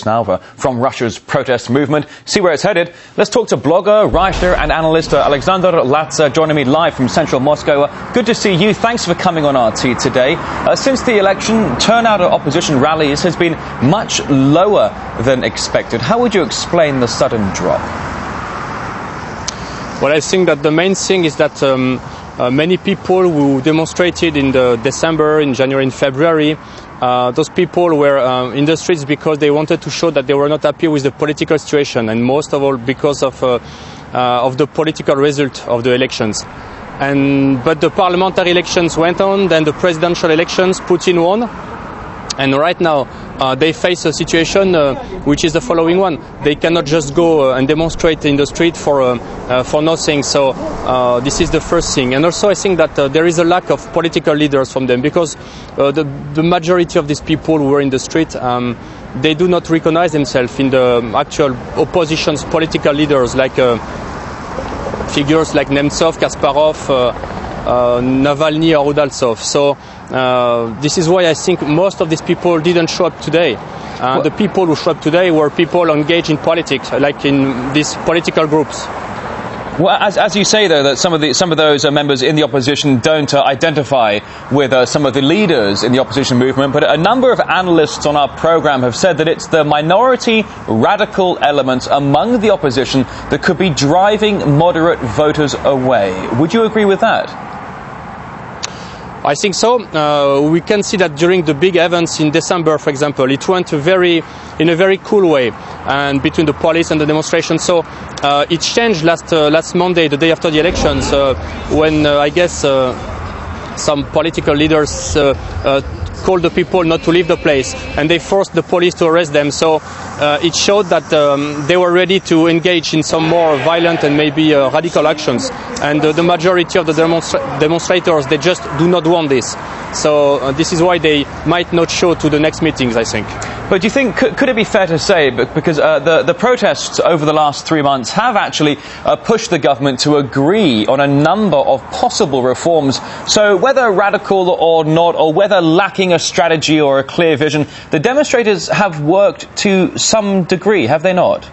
now from Russia's protest movement. See where it's headed. Let's talk to blogger, writer and analyst Alexandre joining me live from central Moscow. Good to see you. Thanks for coming on RT today. Since the election, turnout at opposition rallies has been much lower than expected. How would you explain the sudden drop? Well, I think that the main thing is that many people who demonstrated in December, in January, in February, those people were in the streets because they wanted to show that they were not happy with the political situation, and most of all because of the political result of the elections. But the parliamentary elections went on, then the presidential elections, Putin won, and right now they face a situation which is the following one. They cannot just go and demonstrate in the street for nothing. So this is the first thing. And also I think that there is a lack of political leaders from them, because the majority of these people who were in the street, they do not recognize themselves in the actual opposition's political leaders, like figures like Nemtsov, Kasparov, Navalny or Udaltsov. So this is why I think most of these people didn't show up today. The people who showed up today were people engaged in politics, like in these political groups. Well, as you say, though, that some of those members in the opposition don't identify with some of the leaders in the opposition movement, but a number of analysts on our program have said that it's the minority radical elements among the opposition that could be driving moderate voters away. Would you agree with that? I think so. We can see that during the big events in December, for example, it went in a very cool way, and between the police and the demonstration. So it changed last Monday, the day after the elections, when I guess some political leaders called the people not to leave the place, and they forced the police to arrest them. So it showed that they were ready to engage in some more violent and maybe radical actions. And the majority of the demonstrators, they just do not want this. So this is why they might not show to the next meetings, I think. But do you think, could it be fair to say, because the protests over the last 3 months have actually pushed the government to agree on a number of possible reforms, so whether radical or not, or whether lacking a strategy or a clear vision, the demonstrators have worked to some degree, have they not?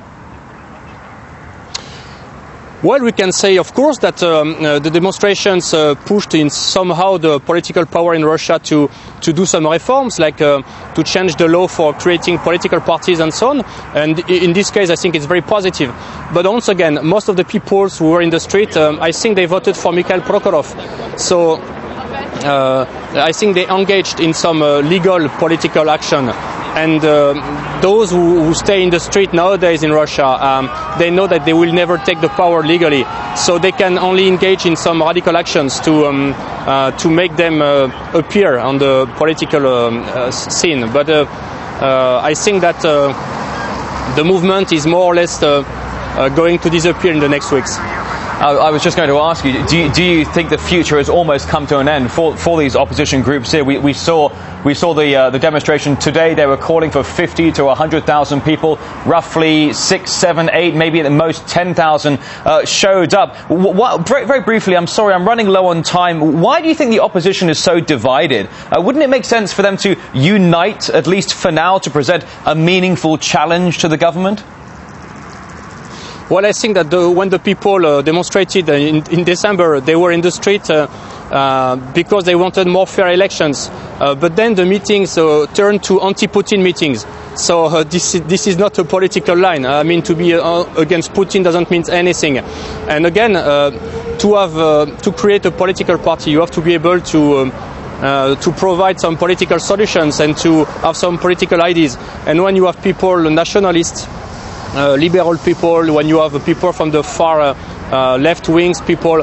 Well, we can say, of course, that the demonstrations pushed in somehow the political power in Russia to do some reforms, like to change the law for creating political parties and so on. And in this case, I think it's very positive. But once again, most of the people who were in the street, I think they voted for Mikhail Prokhorov. So I think they engaged in some legal political action. And those who stay in the street nowadays in Russia, they know that they will never take the power legally. So they can only engage in some radical actions to make them appear on the political scene. But I think that the movement is more or less going to disappear in the next weeks. I was just going to ask you, do you think the future has almost come to an end for these opposition groups here? We saw the demonstration today. They were calling for 50 to 100,000 people. Roughly 6, 7, 8, maybe at the most 10,000 showed up. Very briefly, I'm sorry, I'm running low on time. Why do you think the opposition is so divided? Wouldn't it make sense for them to unite, at least for now, to present a meaningful challenge to the government? Well, I think that when the people demonstrated in December, they were in the street because they wanted more fair elections. But then the meetings turned to anti-Putin meetings. So this is not a political line. I mean, to be against Putin doesn't mean anything. And again, to create a political party, you have to be able to provide some political solutions and to have some political ideas. And when you have people, nationalists, liberal people, when you have people from the far left wings, people,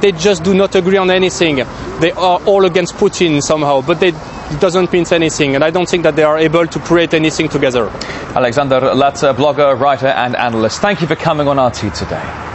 they just do not agree on anything. They are all against Putin somehow, but it doesn't mean anything, and I don't think that they are able to create anything together. Alexandre, blogger, writer and analyst, thank you for coming on RT today.